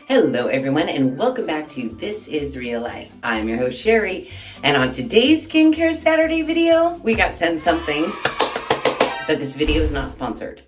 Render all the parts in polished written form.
Hello everyone and welcome back to This Is Real Life. I'm your host Sheri, and on today's Skincare Saturday video, we got sent something, but this video is not sponsored.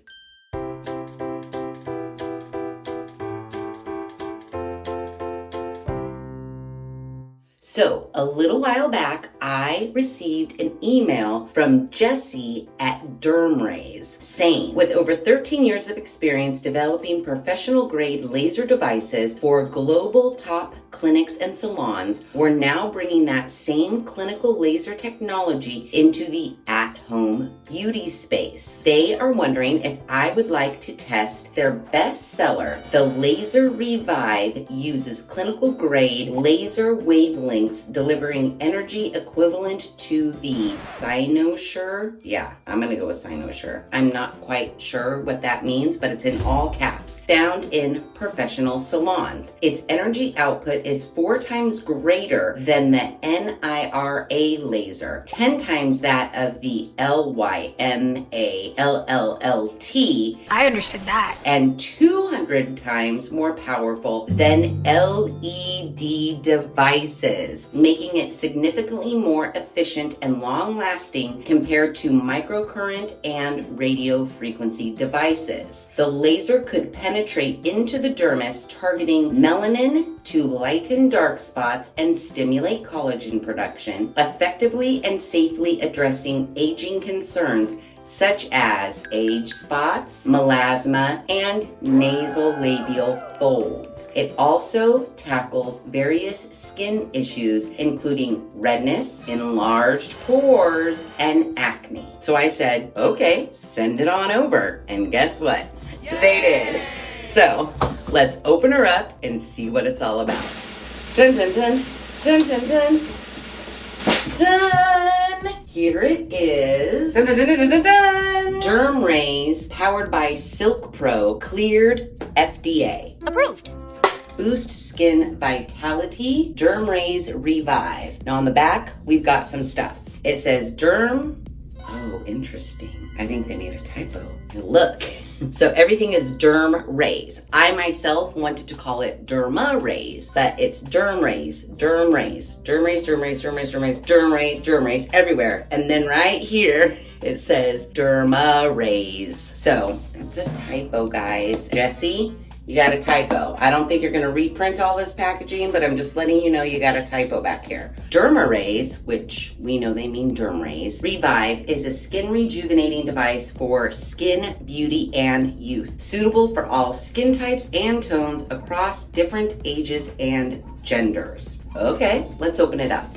So, a little while back, I received an email from Jesse at DermRays saying, with over 13 years of experience developing professional grade laser devices for global top clinics and salons, we're now bringing that same clinical laser technology into the at-home beauty space. They are wondering if I would like to test their best seller. The Laser Revive uses clinical grade laser wavelengths delivering energy equivalent to the cynosure. Yeah, I'm gonna go with cynosure. I'm not quite sure what that means, but it's in all caps. Found in professional salons. Its energy output is 4 times greater than the NIRA laser, 10 times that of the LYMA LLLT. I understood that. And 200 times more powerful than LED devices, making it significantly more efficient and long-lasting compared to microcurrent and radiofrequency devices. The laser could penetrate into the dermis, targeting melanin to lighten dark spots and stimulate collagen production, effectively and safely addressing aging concerns such as age spots, melasma, and nasolabial folds. It also tackles various skin issues, including redness, enlarged pores, and acne. So I said, okay, send it on over. And guess what? Yay! They did. So let's open her up and see what it's all about. Dun dun dun, dun dun dun. Done! Here it is. Dun, dun, dun, dun, dun, dun. DermRays, powered by Silk Pro, cleared FDA. Approved. Boost skin vitality, DermRays Revive. Now on the back, we've got some stuff. It says oh, interesting. I think they made a typo. Look. So everything is DermRays. I myself wanted to call it DermaRays, but it's DermRays, DermRays, DermRays, DermRays, DermRays, DermRays, DermRays, DermRays, everywhere. And then right here, it says DermaRays. So that's a typo, guys. Jesse, you got a typo. I don't think you're gonna reprint all this packaging, but I'm just letting you know you got a typo back here. DermRays, which we know they mean DermRays, Revive is a skin rejuvenating device for skin, beauty, and youth. Suitable for all skin types and tones across different ages and genders. Okay, let's open it up.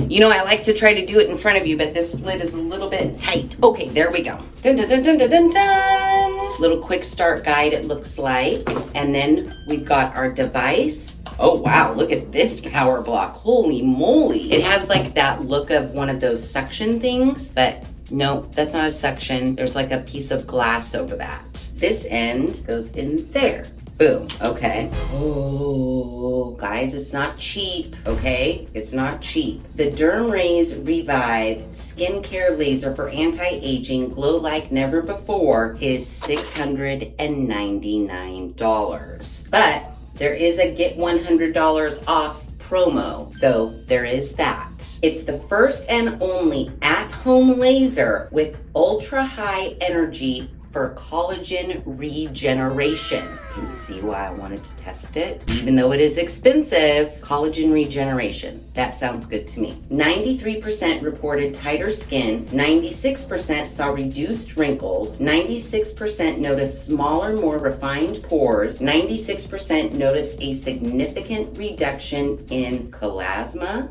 You know, I like to try to do it in front of you, but this lid is a little bit tight. Okay, there we go. Dun, dun, dun, dun, dun, dun, dun. Little quick start guide, it looks like. And then we've got our device. Oh, wow, look at this power block. Holy moly. It has like that look of one of those suction things, but no, that's not a suction. There's like a piece of glass over that. This end goes in there. Boom. Okay. Oh, guys, it's not cheap, okay? It's not cheap. The DermRays Revive skincare laser for anti-aging, glow like never before is $699. But there is a get $100 off promo. So there is that. It's the first and only at-home laser with ultra-high energy for collagen regeneration. Can you see why I wanted to test it? Even though it is expensive, collagen regeneration. That sounds good to me. 93% reported tighter skin, 96% saw reduced wrinkles, 96% noticed smaller, more refined pores, 96% noticed a significant reduction in melasma,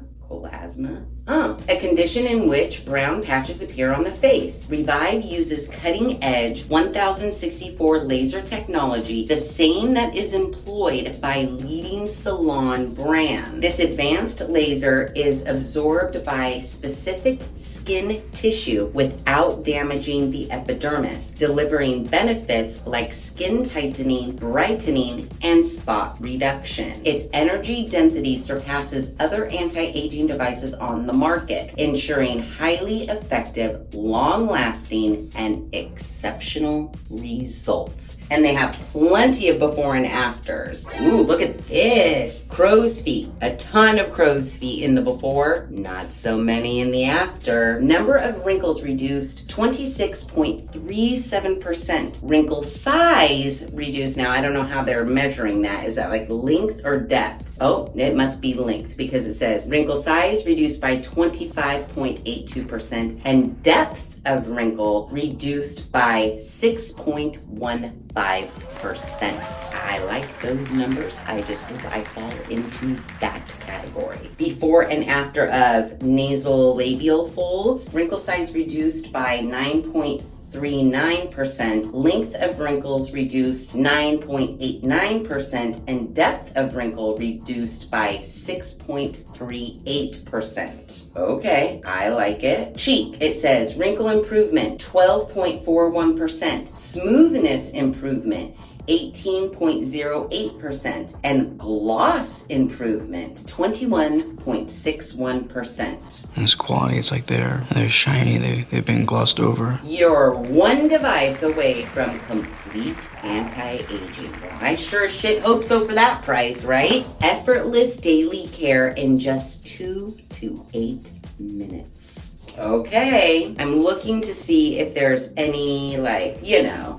a condition in which brown patches appear on the face. Revive uses cutting-edge 1064 laser technology, the same that is employed by leading salon brands. This advanced laser is absorbed by specific skin tissue without damaging the epidermis, delivering benefits like skin tightening, brightening, and spot reduction. Its energy density surpasses other anti-aging devices on the the market, ensuring highly effective, long-lasting, and exceptional results. And they have plenty of before and afters. Ooh, look at this. Crow's feet. A ton of crow's feet in the before, not so many in the after. Number of wrinkles reduced 26.37%. Wrinkle size reduced. Now, I don't know how they're measuring that. Is that like length or depth? Oh, it must be length because it says wrinkle size reduced by 25.82% and depth of wrinkle reduced by 6.15%. I like those numbers. I just hope I fall into that category. Before and after of nasolabial folds, wrinkle size reduced by 9.39%, length of wrinkles reduced 9.89%, and depth of wrinkle reduced by 6.38%. Okay, I like it. Cheek, it says wrinkle improvement 12.41%, smoothness improvement 18.08%, and gloss improvement 21.61%. This quality, it's like they're shiny, they've been glossed over. You're one device away from complete anti-aging. Well, I sure shit hope so for that price, right? Effortless daily care in just 2 to 8 minutes. Okay, I'm looking to see if there's any,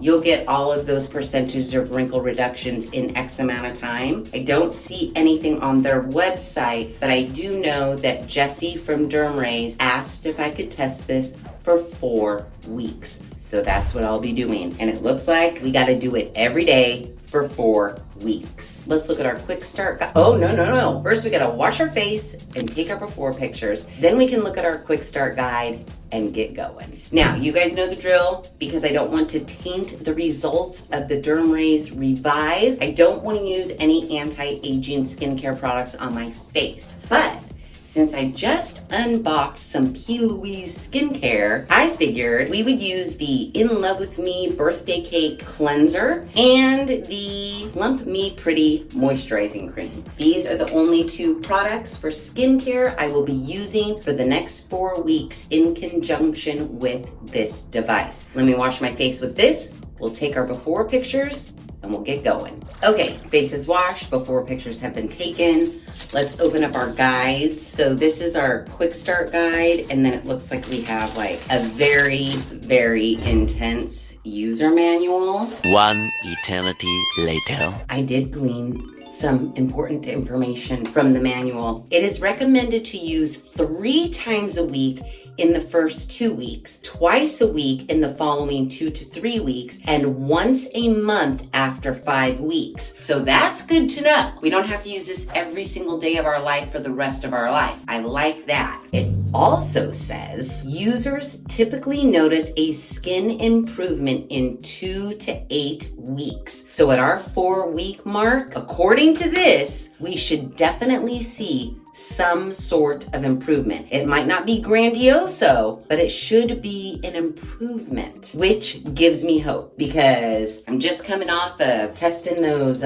you'll get all of those percentages of wrinkle reductions in X amount of time. I don't see anything on their website, but I do know that Jessie from DermRays asked if I could test this for 4 weeks. So that's what I'll be doing. And it looks like we got to do it every day for 4 weeks. Let's look at our quick start guide. Oh, no. First, we got to wash our face and take our before pictures. Then we can look at our quick start guide and get going. Now, you guys know the drill because I don't want to taint the results of the DermRays Revive. I don't want to use any anti-aging skincare products on my face. But since I just unboxed some P. Louise skincare, I figured we would use the In Love With Me Birthday Cake Cleanser and the Plump Me Pretty Moisturizing Cream. These are the only 2 products for skincare I will be using for the next 4 weeks in conjunction with this device. Let me wash my face with this. We'll take our before pictures and we'll get going. Okay, face is washed, before pictures have been taken. Let's open up our guides. So this is our quick start guide, and then it looks like we have like a very, very intense user manual. 1 eternity later. I did glean some important information from the manual. It is recommended to use 3 times a week in the first 2 weeks, twice a week in the following 2 to 3 weeks, and once a month after 5 weeks. So that's good to know. We don't have to use this every single day of our life for the rest of our life. I like that. It also says users typically notice a skin improvement in 2 to 8 weeks. So at our 4-week mark, according to this, we should definitely see some sort of improvement. It might not be grandioso, but it should be an improvement, which gives me hope because I'm just coming off of testing those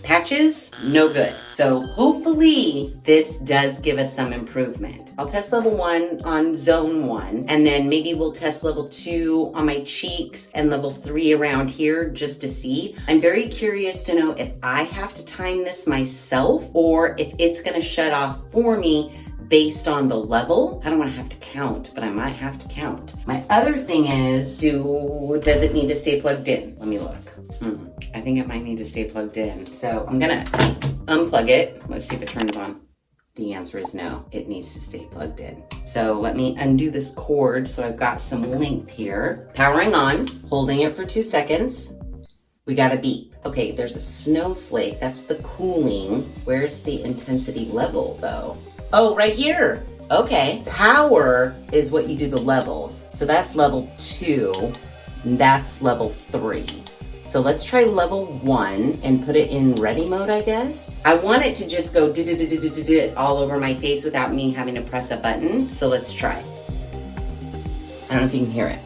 patches. No good. So hopefully this does give us some improvement. I'll test level 1 on zone 1, and then maybe we'll test level 2 on my cheeks and level 3 around here just to see. I'm very curious to know if I have to time this myself or if it's gonna shut off for me based on the level. I don't want to have to count, but I might have to count. My other thing is, does it need to stay plugged in? Let me look. I think it might need to stay plugged in. So I'm gonna unplug it. Let's see if it turns on. The answer is no, it needs to stay plugged in. So let me undo this cord so I've got some length here. Powering on, holding it for 2 seconds. We got a beep. Okay, there's a snowflake. That's the cooling. Where's the intensity level though? Oh, right here. Okay. Power is what you do the levels. So that's level 2. And that's level 3. So let's try level 1 and put it in ready mode, I guess. I want it to just go all over my face without me having to press a button. So let's try. I don't know if you can hear it.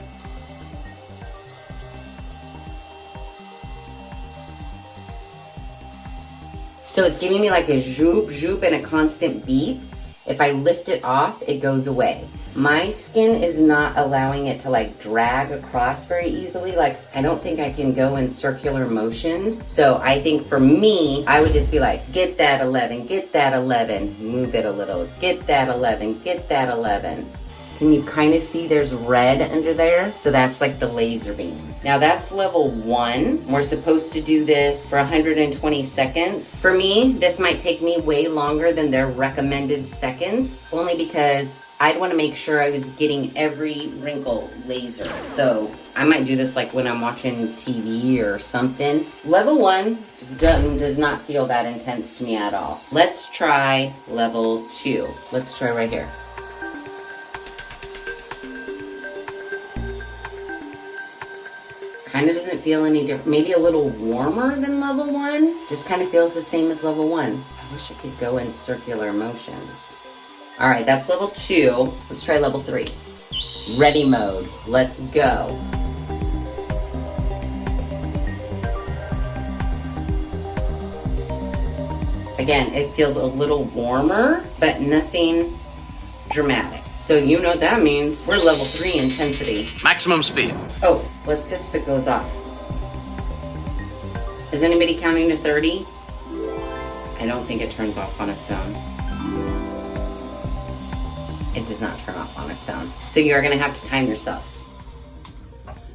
So it's giving me like a zoop, zoop, and a constant beep. If I lift it off, it goes away. My skin is not allowing it to like drag across very easily. Like, I don't think I can go in circular motions. So I think for me, I would just be like, get that 11, get that 11, move it a little, get that 11, get that 11. Can you kind of see there's red under there? So that's like the laser beam. Now that's level 1. We're supposed to do this for 120 seconds. For me, this might take me way longer than their recommended seconds, only because I'd want to make sure I was getting every wrinkle laser. So I might do this like when I'm watching TV or something. Level 1 does not feel that intense to me at all. Let's try level 2. Let's try right here. Kind of doesn't feel any different. Maybe a little warmer than level 1. Just kind of feels the same as level 1. I wish I could go in circular motions. All right, that's level 2. Let's try level 3. Ready mode. Let's go. Again, it feels a little warmer, but nothing dramatic. So you know what that means. We're level 3 intensity. Maximum speed. Oh, let's just if it goes off. Is anybody counting to 30? I don't think it turns off on its own. It does not turn off on its own. So you're gonna have to time yourself.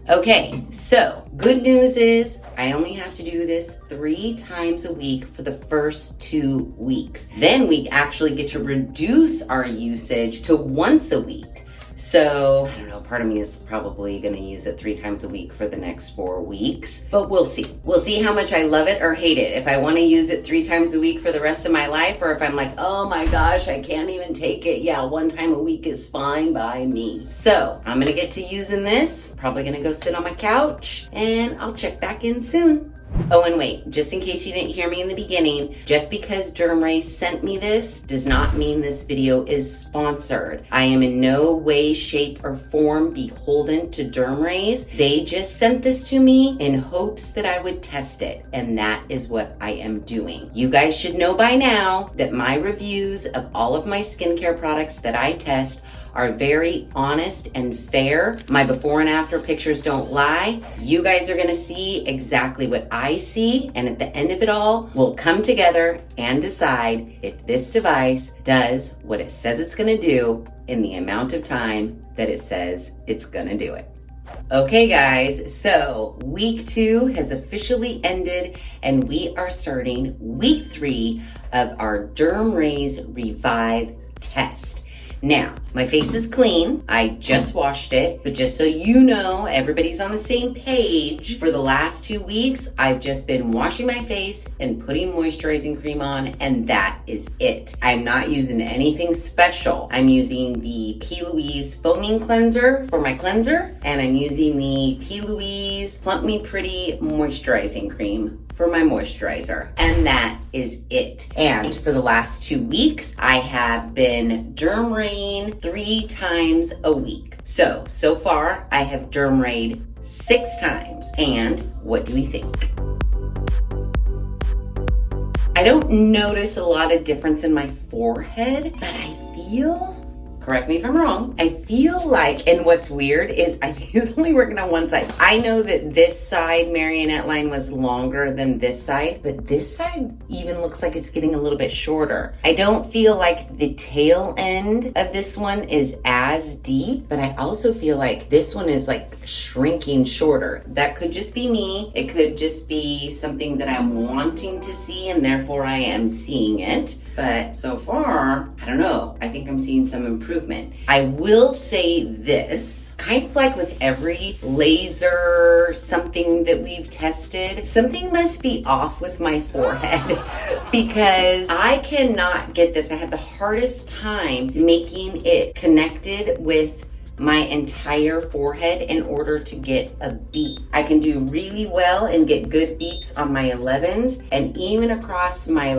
Okay, so good news is I only have to do this 3 times a week for the first 2 weeks. Then we actually get to reduce our usage to once a week. So, I don't know, part of me is probably gonna use it 3 times a week for the next 4 weeks, but we'll see. We'll see how much I love it or hate it. If I wanna use it 3 times a week for the rest of my life, or if I'm like, oh my gosh, I can't even take it. Yeah, 1 time a week is fine by me. So, I'm gonna get to using this. Probably gonna go sit on my couch, and I'll check back in soon. Oh, and wait, just in case you didn't hear me in the beginning, just because DermRays sent me this does not mean this video is sponsored. I am in no way, shape, or form beholden to DermRays. They just sent this to me in hopes that I would test it, and that is what I am doing. You guys should know by now that my reviews of all of my skincare products that I test are very honest and fair. My before and after pictures don't lie. You guys are gonna see exactly what I see, and at the end of it all, we'll come together and decide if this device does what it says it's gonna do in the amount of time that it says it's gonna do it. Okay guys, so week 2 has officially ended and we are starting week 3 of our DermRays Revive test. Now, my face is clean. I just washed it, but just so you know, everybody's on the same page. For the last 2 weeks, I've just been washing my face and putting moisturizing cream on, and that is it. I'm not using anything special. I'm using the P. Louise foaming cleanser for my cleanser, and I'm using the P. Louise Plump Me Pretty moisturizing cream for my moisturizer, and that is it. And for the last 2 weeks, I have been DermRaying 3 times a week. So far, I have DermRayed 6 times. And what do we think? I don't notice a lot of difference in my forehead, but I feel, correct me if I'm wrong, I feel like, and what's weird is I think it's only working on one side. I know that this side marionette line was longer than this side, but this side even looks like it's getting a little bit shorter. I don't feel like the tail end of this one is as deep, but I also feel like this one is like shrinking shorter. That could just be me. It could just be something that I'm wanting to see and therefore I am seeing it. But so far, I don't know. I think I'm seeing some improvement. I will say this, kind of like with every laser something that we've tested, something must be off with my forehead because I cannot get this. I have the hardest time making it connected with my entire forehead in order to get a beep. I can do really well and get good beeps on my 11s and even across my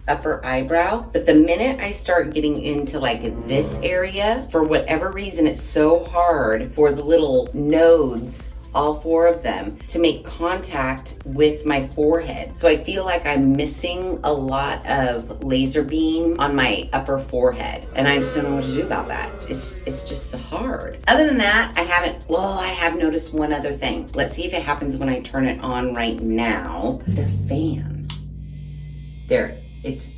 upper eyebrow, but the minute I start getting into this area, for whatever reason, it's so hard for the little nodes all 4 of them, to make contact with my forehead. So I feel like I'm missing a lot of laser beam on my upper forehead, and I just don't know what to do about that. It's just hard. Other than that, I have noticed one other thing. Let's see if it happens when I turn it on right now. The fan. There, it's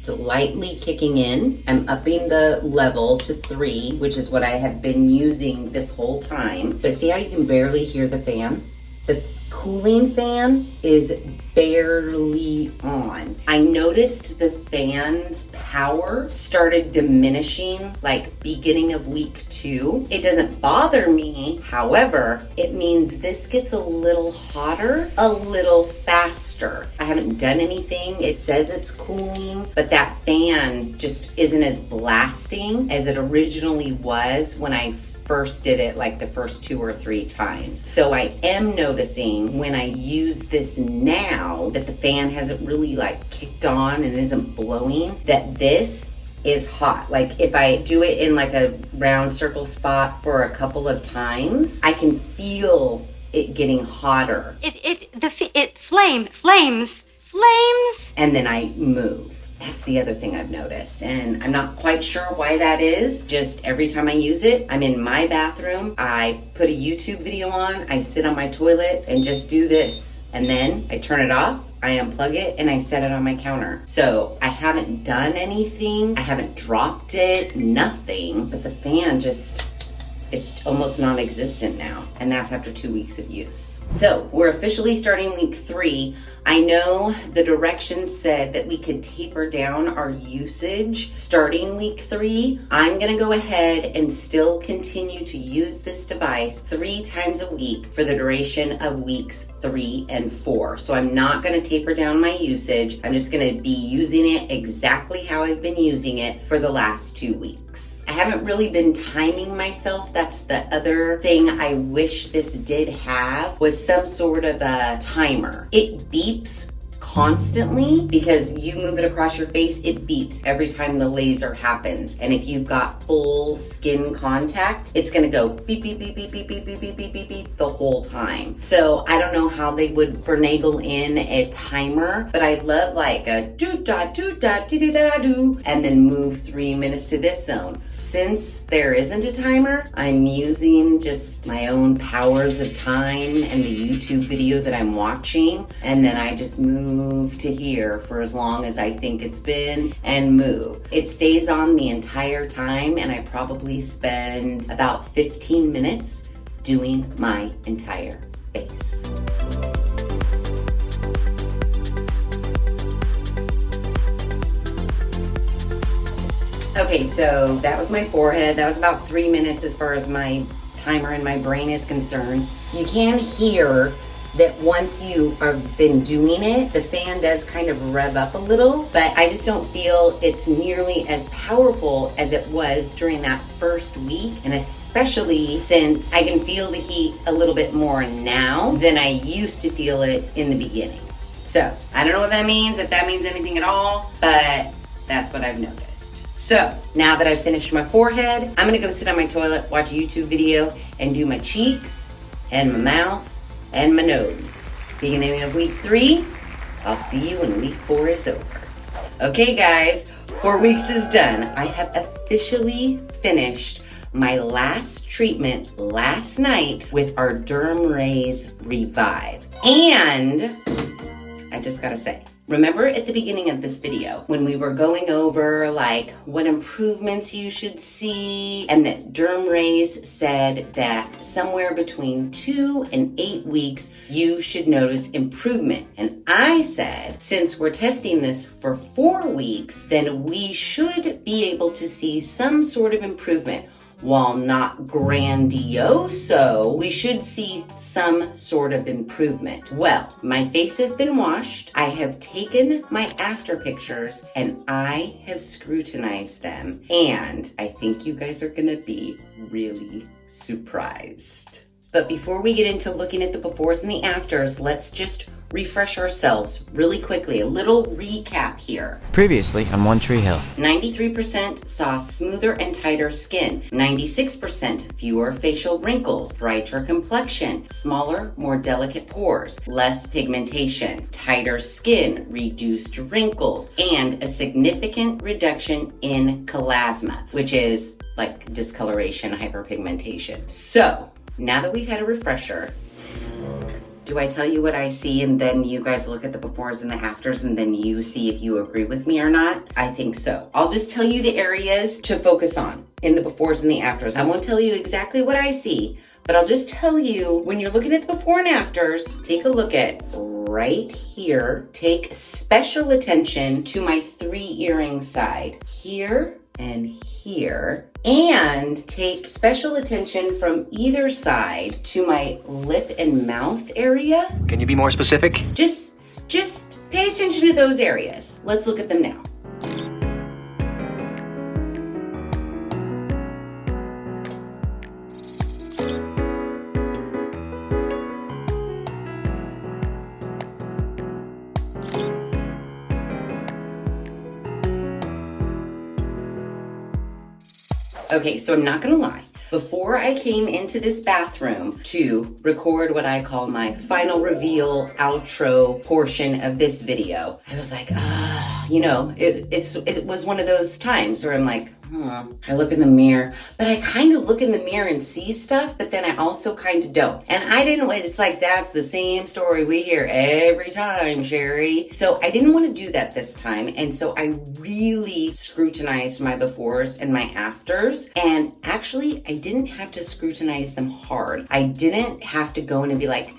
lightly kicking in. I'm upping the level to 3, which is what I have been using this whole time. But see how you can barely hear the fan? The cooling fan is barely on. I noticed the fan's power started diminishing like beginning of week 2. It doesn't bother me. However, it means this gets a little hotter, a little faster. I haven't done anything. It says it's cooling, but that fan just isn't as blasting as it originally was when I first did it, like the first 2 or 3 times. So I am noticing when I use this now that the fan hasn't really like kicked on and isn't blowing, that this is hot. Like if I do it in like a round circle spot for a couple of times, I can feel it getting hotter. It flames. And then I move. That's the other thing I've noticed, and I'm not quite sure why that is. Just every time I use it, I'm in my bathroom, I put a YouTube video on, I sit on my toilet and just do this. And then I turn it off, I unplug it, and I set it on my counter. So I haven't done anything, I haven't dropped it, nothing, but the fan just is almost non-existent now, and that's after 2 weeks of use. So we're officially starting week 3. I know the directions said that we could taper down our usage starting week 3. I'm gonna go ahead and still continue to use this device 3 times a week for the duration of weeks 3 and 4. So I'm not gonna taper down my usage. I'm just gonna be using it exactly how I've been using it for the last 2 weeks. I haven't really been timing myself. That's the other thing I wish this did have, was some sort of a timer. It beeps constantly because you move it across your face, it beeps every time the laser happens. And if you've got full skin contact, it's gonna go beep, beep, beep, beep, beep, beep, beep, beep, beep, beep, beep the whole time. So I don't know how they would finagle in a timer, but I love like a do-da-do-da-dee-da-da-do, and then move 3 minutes to this zone. Since there isn't a timer, I'm using just my own powers of time and the YouTube video that I'm watching, and then I just move to here for as long as I think it's been and move. It stays on the entire time, and I probably spend about 15 minutes doing my entire face. Okay, so that was my forehead. That was about 3 minutes as far as my timer in my brain is concerned. You can hear that once you have been doing it, the fan does kind of rev up a little, but I just don't feel it's nearly as powerful as it was during that first week, and especially since I can feel the heat a little bit more now than I used to feel it in the beginning. So I don't know what that means, if that means anything at all, but that's what I've noticed. So now that I've finished my forehead, I'm gonna go sit on my toilet, watch a YouTube video, and do my cheeks and my mouth and my nose. Beginning of week 3, I'll see you when week 4 is over. Okay guys, 4 weeks is done. I have officially finished my last treatment last night with our DermRays Revive. And I just gotta say, remember at the beginning of this video when we were going over like what improvements you should see, and that DermRays said that somewhere between 2 and 8 weeks you should notice improvement. And I said, since we're testing this for 4 weeks, then we should be able to see some sort of improvement. While not grandioso, we should see some sort of improvement. Well, my face has been washed. I have taken my after pictures and I have scrutinized them. And I think you guys are gonna be really surprised. But before we get into looking at the befores and the afters, let's just refresh ourselves really quickly. A little recap here. Previously on One Tree Hill. 93% saw smoother and tighter skin. 96% fewer facial wrinkles. Brighter complexion. Smaller, more delicate pores. Less pigmentation. Tighter skin. Reduced wrinkles. And a significant reduction in melasma, which is like discoloration, hyperpigmentation. So, now that we've had a refresher, do I tell you what I see and then you guys look at the befores and the afters and then you see if you agree with me or not? I think so. I'll just tell you the areas to focus on in the befores and the afters. I won't tell you exactly what I see, but I'll just tell you when you're looking at the before and afters, take a look at right here. Take special attention to my 3 earring side, here and here, and take special attention from either side to my lip and mouth area. Can you be more specific? Just pay attention to those areas. Let's look at them now. Okay, so I'm not gonna lie. Before I came into this bathroom to record what I call my final reveal outro portion of this video, I was like, it was one of those times where I'm like, I look in the mirror, but I kind of look in the mirror and see stuff, but then I also kind of don't. And I didn't, it's like, that's the same story we hear every time, Sheri. So I didn't want to do that this time. And so I really scrutinized my befores and my afters. And actually, I didn't have to scrutinize them hard. I didn't have to go in and be like,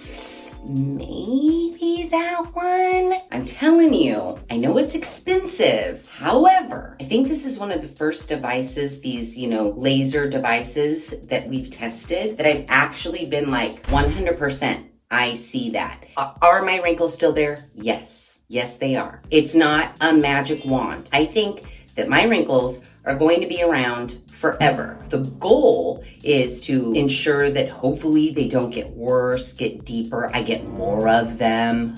maybe that one. I'm telling you, I know it's expensive. However, I think this is one of the first devices, these, laser devices that we've tested that I've actually been like 100%. I see that. Are my wrinkles still there? Yes. Yes, they are. It's not a magic wand. I think that my wrinkles are going to be around forever. The goal is to ensure that hopefully they don't get worse, get deeper, I get more of them.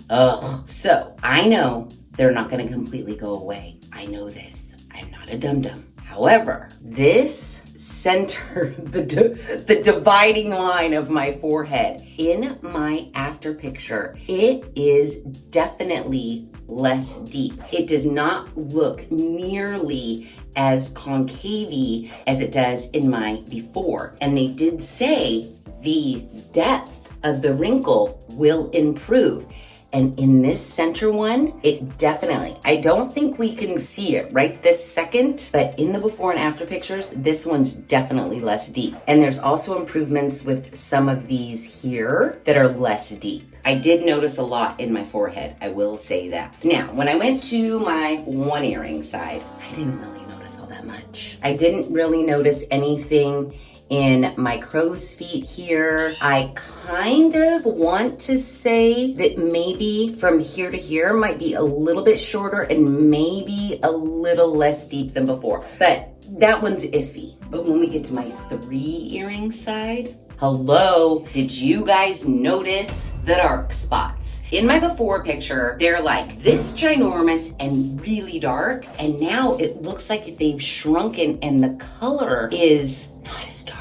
So I know they're not gonna completely go away. I know this. I'm not a dum-dum. However, this center, the dividing line of my forehead, in my after picture, it is definitely less deep. It does not look nearly as concavey as it does in my before. And they did say the depth of the wrinkle will improve. And in this center one, it definitely, I don't think we can see it right this second, but in the before and after pictures, this one's definitely less deep. And there's also improvements with some of these here that are less deep. I did notice a lot in my forehead, I will say that. Now, when I went to my 1 earring side, I didn't really notice all that much. I didn't really notice anything in my crow's feet here. I kind of want to say that maybe from here to here might be a little bit shorter and maybe a little less deep than before, but that one's iffy. But when we get to my 3 earring side, hello, did you guys notice the dark spots? In my before picture, they're like this ginormous and really dark, and now it looks like they've shrunken and the color is not as dark.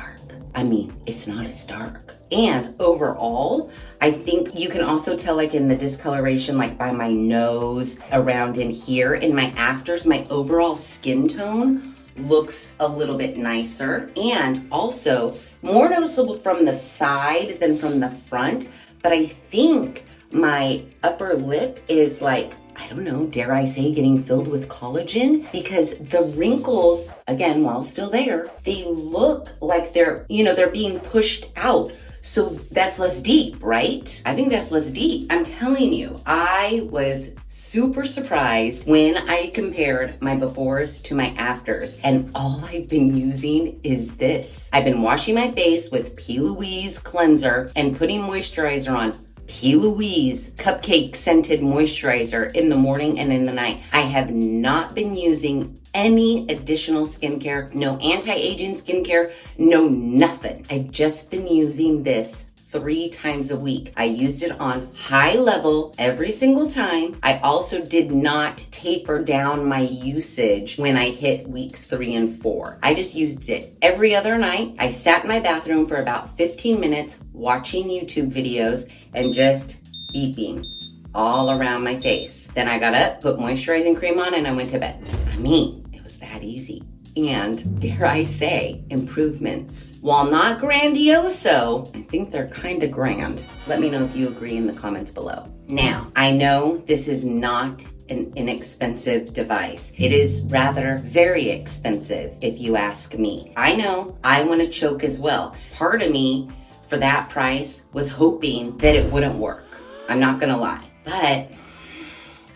I mean, it's not as dark. And overall, I think you can also tell like in the discoloration, like by my nose, around in here, in my afters, my overall skin tone looks a little bit nicer and also more noticeable from the side than from the front. But I think my upper lip is like, I don't know, dare I say, getting filled with collagen, because the wrinkles, again, while still there, they look like they're being pushed out. So that's less deep, right? I think that's less deep. I'm telling you, I was super surprised when I compared my befores to my afters, and all I've been using is this. I've been washing my face with P. Louise cleanser and putting moisturizer on. P. Louise cupcake scented moisturizer in the morning and in the night. I have not been using any additional skincare, no anti-aging skincare, no nothing. I've just been using this 3 times a week. I used it on high level every single time. I also did not taper down my usage when I hit weeks 3 and 4. I just used it every other night. I sat in my bathroom for about 15 minutes watching YouTube videos and just beeping all around my face. Then I got up, put moisturizing cream on, and I went to bed. I mean, it was that easy. And dare I say, improvements. While not grandioso, I think they're kind of grand. Let me know if you agree in the comments below. Now, I know this is not an inexpensive device. It is rather very expensive if you ask me. I know, I want to choke as well. Part of me, for that price, was hoping that it wouldn't work. I'm not gonna lie. But, I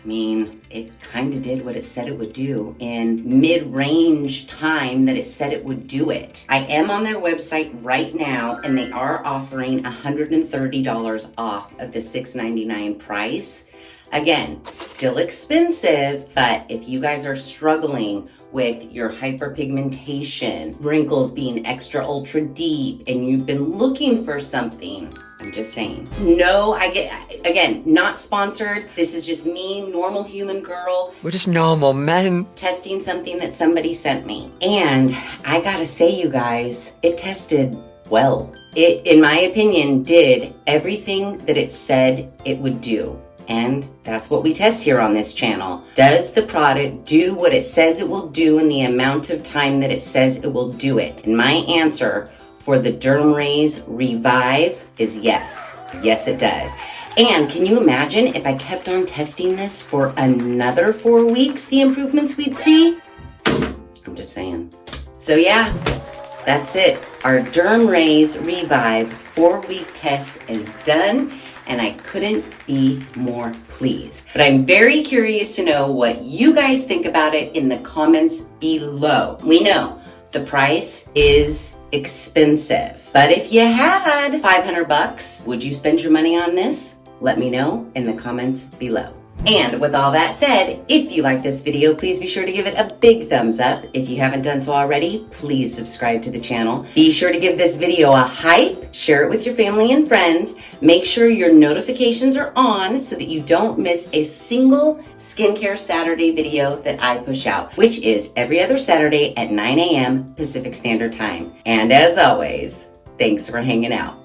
mean, it kind of did what it said it would do in mid-range time that it said it would do it. I am on their website right now, and they are offering $130 off of the $699 price. Again, still expensive, but if you guys are struggling with your hyperpigmentation, wrinkles being extra ultra deep, and you've been looking for something, I'm just saying. No, again, not sponsored. This is just me, normal human girl. We're just normal men. Testing something that somebody sent me. And I gotta say, you guys, it tested well. It, in my opinion, did everything that it said it would do. And that's what we test here on this channel. Does the product do what it says it will do in the amount of time that it says it will do it? And my answer for the DermRays Revive is yes. Yes, it does. And can you imagine if I kept on testing this for another 4 weeks, the improvements we'd see? I'm just saying. So yeah, that's it. Our DermRays Revive 4-week test is done, and I couldn't be more pleased. But I'm very curious to know what you guys think about it in the comments below. We know the price is expensive, but if you had 500 bucks, would you spend your money on this? Let me know in the comments below. And with all that said, if you like this video, please be sure to give it a big thumbs up. If you haven't done so already, please subscribe to the channel. Be sure to give this video a hype, share it with your family and friends. Make sure your notifications are on so that you don't miss a single Skincare Saturday video that I push out, which is every other Saturday at 9 a.m. Pacific Standard Time. And as always, thanks for hanging out.